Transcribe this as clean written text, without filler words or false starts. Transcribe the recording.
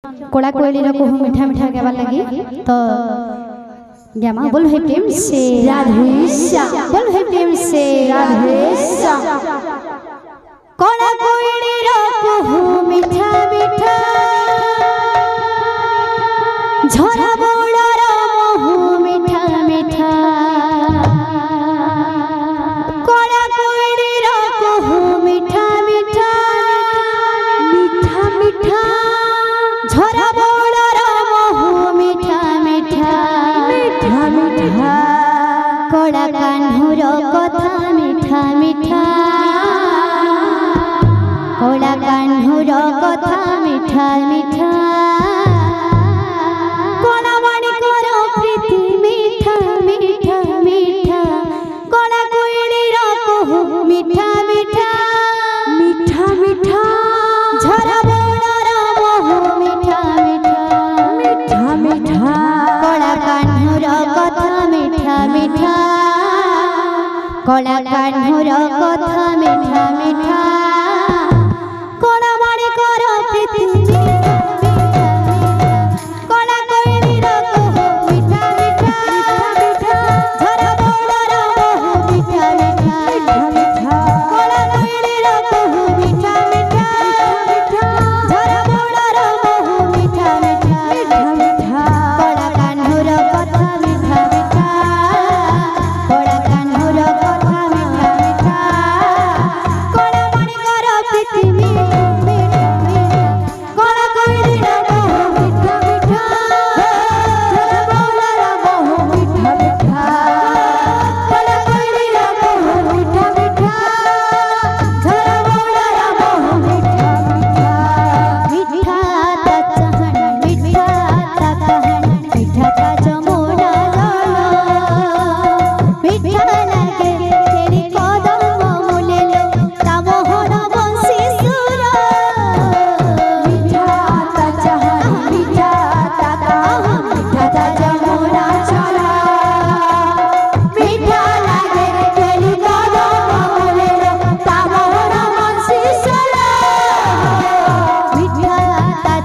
कोड़ा कोयली को मीठा मीठा गावार लगी तो गमा बोल है प्रेम से राधे श्याम बोल है प्रेम से राधे श्याम। कोड़ा कोयली को मीठा मीठा झरा बोड़र मोह मीठा मीठा कोड़ा कोयली को मीठा मीठा मीठा मीठा झरा बोड़र मोह मीठा मीठा मीठा मीठा कोड़ा कान्हुर कथा मीठा मीठा कोड़ा कान्हुर कथा मीठा मीठा कोड़ा माणिकर प्रीति मीठा मीठा मीठा कोड़ा कोयलीर कहू मीठा मीठा मीठा मीठा झरा बोड़र मोह मीठा मीठा मीठा मीठा कोड़ा कान्हुर कथा मीठा मीठा कोड़ा कान्हुर कथा मीठा मीठा कोड़ा माणिकर प्रीति मीठा कोड़ा कोयलीर कहू मीठा मीठा मीठा झरा बोड़र मोह मीठा मीठा मीठा कोड़ा कोयलीर कहू मीठा मीठा मीठा झरा बोड़र मोह मीठा मीठा मीठा कोड़ा कान्हुर कथा मीठा मीठा कोड़ा कान्हुर कथा मीठा मीठा कोड़ा माणिकर प्रीति मीठा कोड़ा कोयलीर कहू मीठा मीठा झरा बोड़र मोह मीठा मीठा कोड़ा कोयलीर कहू मीठा मीठा झरा बोड़र मोह मीठा मीठा ता चाहन मीठा ता कहन मीठा ता जमुना जल मीठा लागे तेरी कदम मूले लो ता मोहन बंसी सुर मीठा ता चाहन मीठा ता कहन मीठा ता जमुना जल मीठा लागे तेरी कदम मूले लो ता मोहन बंसी सुर मीठा ता